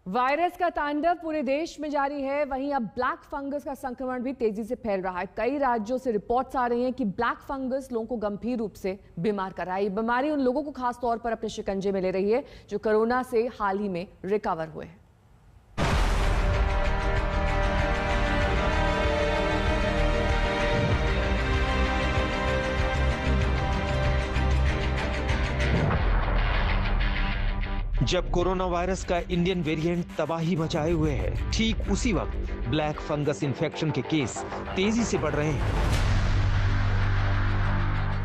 Virus का तांडव पूरे देश में जारी है। वहीं अब ब्लैक फंगस का संक्रमण भी तेजी से फैल रहा है। कई राज्यों से रिपोर्ट्स आ रही हैं कि ब्लैक फंगस लोगों को गंभीर रूप से बीमार कर रहा है। ये बीमारी उन लोगों को खास तौर पर अपने शिकंजे में ले रही है जो कोरोना से हाल ही में रिकवर हुए हैं। जब कोरोना वायरस का इंडियन वेरिएंट तबाही मचाए हुए है, ठीक उसी वक्त ब्लैक फंगस इन्फेक्शन के केस तेजी से बढ़ रहे हैं।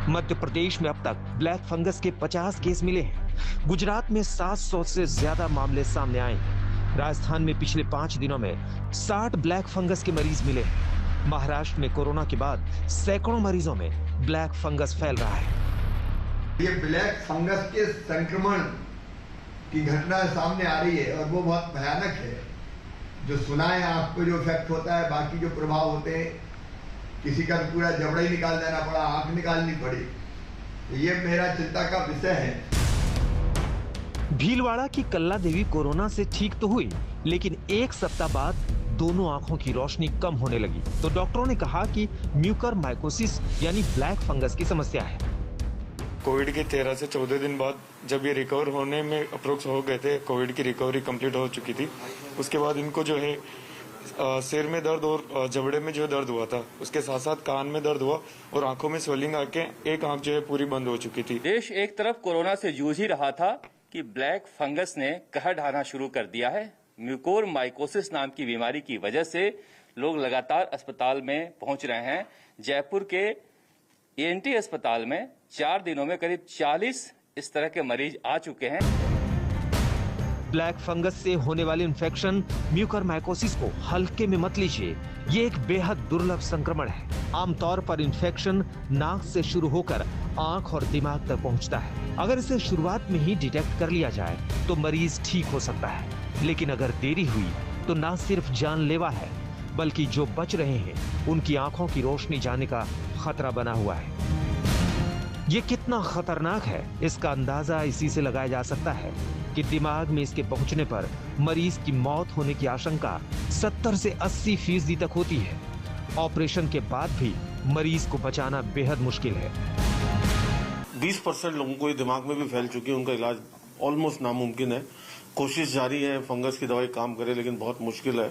मध्य प्रदेश में अब तक ब्लैक फंगस के 50 केस मिले हैं। गुजरात में 700 से ज्यादा मामले सामने आए हैं। राजस्थान में पिछले 5 दिनों में 60 ब्लैक फंगस के मरीज मिले हैं। महाराष्ट्र में कोरोना के बाद सैकड़ों मरीजों में ब्लैक फंगस फैल रहा है। ये ब्लैक फंगस के संक्रमण की घटना सामने आ रही है और वो बहुत भयानक है। जो सुना है, आंख पे जो इफेक्ट होता है, बाकी जो प्रभाव होते हैं, किसी का तो पूरा जबड़ा ही निकाल देना पड़ा, आंख निकालनी पड़ी। तो ये मेरा चिंता का विषय है। भीलवाड़ा की कल्ला देवी कोरोना से ठीक तो हुई, लेकिन 1 सप्ताह बाद दोनों आंखों की रोशनी कम होने लगी। तो डॉक्टरों ने कहा कि म्यूकरमाइकोसिस यानी ब्लैक फंगस की समस्या है। कोविड के 13 से 14 दिन बाद जब ये रिकवर होने में अप्रोक्स हो गए थे, कोविड की रिकवरी कंप्लीट हो चुकी थी, उसके बाद इनको जो है सिर में दर्द और जबड़े में जो दर्द हुआ था, उसके साथ साथ कान में दर्द हुआ और आंखों में स्वेलिंग आके एक आंख जो है पूरी बंद हो चुकी थी। देश एक तरफ कोरोना से जूझ ही रहा था कि ब्लैक फंगस ने कहर ढाना शुरू कर दिया है। म्यूकोरमाइकोसिस नाम की बीमारी की वजह से लोग लगातार अस्पताल में पहुंच रहे हैं। जयपुर के ENT अस्पताल में 4 दिनों में करीब 40 इस तरह के मरीज आ चुके हैं। ब्लैक फंगस से होने वाली इन्फेक्शन म्यूकरमाइकोसिस को हल्के में मत लीजिए। ये एक बेहद दुर्लभ संक्रमण है। आमतौर पर इन्फेक्शन नाक से शुरू होकर आंख और दिमाग तक पहुंचता है। अगर इसे शुरुआत में ही डिटेक्ट कर लिया जाए तो मरीज ठीक हो सकता है, लेकिन अगर देरी हुई तो ना सिर्फ जानलेवा है, बल्कि जो बच रहे हैं उनकी आंखों की रोशनी जाने का खतरा बना हुआ है। ये कितना खतरनाक है, इसका अंदाजा इसी से लगाया जा सकता है कि दिमाग में इसके पहुंचने पर मरीज की मौत होने की आशंका 70 से 80% तक होती है। ऑपरेशन के बाद भी मरीज को बचाना बेहद मुश्किल है। 20% लोगों को ये दिमाग में भी फैल चुकी है, उनका इलाज ऑलमोस्ट नामुमकिन है। कोशिश जारी है, फंगस की दवाई काम करे, लेकिन बहुत मुश्किल है।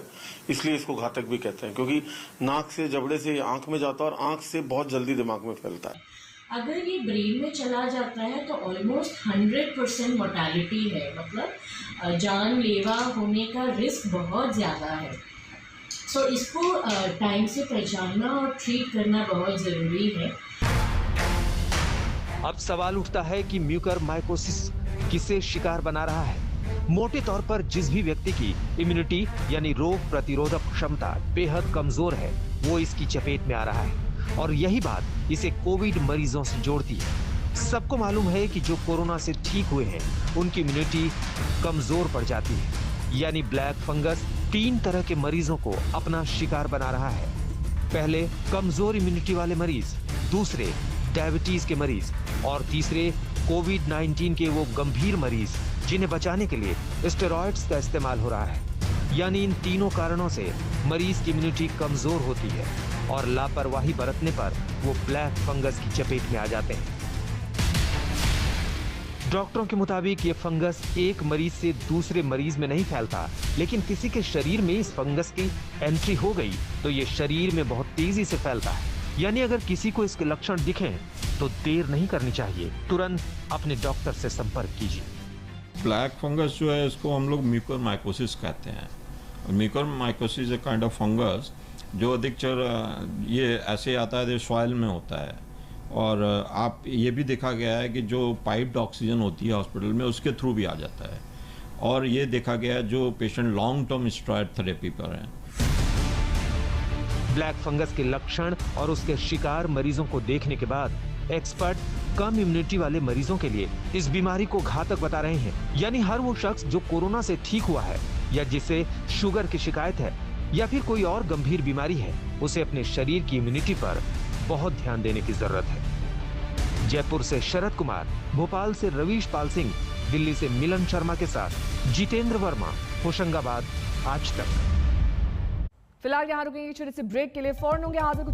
इसलिए इसको घातक भी कहते हैं, क्योंकि नाक से, जबड़े से आंख में जाता है और आंख से बहुत जल्दी दिमाग में फैलता है। अगर ये ब्रेन में चला जाता है तो ऑलमोस्ट 100% मोर्टेलिटी है, मतलब जानलेवा होने का रिस्क बहुत ज़्यादा है। सो इसको टाइम से पहचानना और ट्रीट करना बहुत ज़रूरी है। अब सवाल उठता है कि म्यूकरमाइकोसिस किसे शिकार बना रहा है। मोटे तौर पर जिस भी व्यक्ति की इम्यूनिटी यानी रोग प्रतिरोधक क्षमता बेहद कमजोर है, वो इसकी चपेट में आ रहा है, और यही बात इसे कोविड मरीजों से जोड़ती है। सबको मालूम है कि जो कोरोना से ठीक हुए हैं उनकी इम्यूनिटी कमजोर पड़ जाती है। यानी ब्लैक फंगस 3 तरह के मरीजों को अपना शिकार बना रहा है। पहले कमजोर इम्यूनिटी वाले मरीज, दूसरे डायबिटीज के मरीज, और तीसरे कोविड-19 के वो गंभीर मरीज जिन्हें बचाने के लिए स्टेरॉइड्स का इस्तेमाल हो रहा है। यानी इन तीनों कारणों से मरीज की इम्यूनिटी कमजोर होती है और लापरवाही बरतने पर वो ब्लैक फंगस की चपेट में आ जाते हैं। डॉक्टरों के मुताबिक ये फंगस एक मरीज से दूसरे मरीज में नहीं फैलता, लेकिन किसी के शरीर में इस फंगस की एंट्री हो गई तो ये शरीर में बहुत तेजी से फैलता है। यानी अगर किसी को इसके लक्षण दिखें तो देर नहीं करनी चाहिए, तुरंत अपने डॉक्टर से संपर्क कीजिए। ब्लैक फंगस जो है, इसको हम लोग म्यूकरमाइकोसिस कहते हैं। म्यूकरमाइकोसिस एक काइंड ऑफ फंगस जो अधिकतर ये ऐसे आता है, सॉइल में होता है। और आप ये भी देखा गया है कि जो पाइप्ड ऑक्सीजन होती है हॉस्पिटल में, उसके थ्रू भी आ जाता है। और ये देखा गया है जो patient long term steroid therapy पर हैं। ब्लैक फंगस के लक्षण और उसके शिकार मरीजों को देखने के बाद एक्सपर्ट कम इम्यूनिटी वाले मरीजों के लिए इस बीमारी को घातक बता रहे हैं। यानी हर वो शख्स जो कोरोना से ठीक हुआ है, या जिसे शुगर की शिकायत है, या फिर कोई और गंभीर बीमारी है, उसे अपने शरीर की इम्यूनिटी पर बहुत ध्यान देने की जरूरत है। जयपुर से शरद कुमार, भोपाल से रवीश पाल सिंह, दिल्ली से मिलन शर्मा के साथ जितेंद्र वर्मा, होशंगाबाद, आज तक। फिलहाल यहाँ रुकेंगे छोटे से ब्रेक के लिए, फौरन होंगे हाजिर कुछ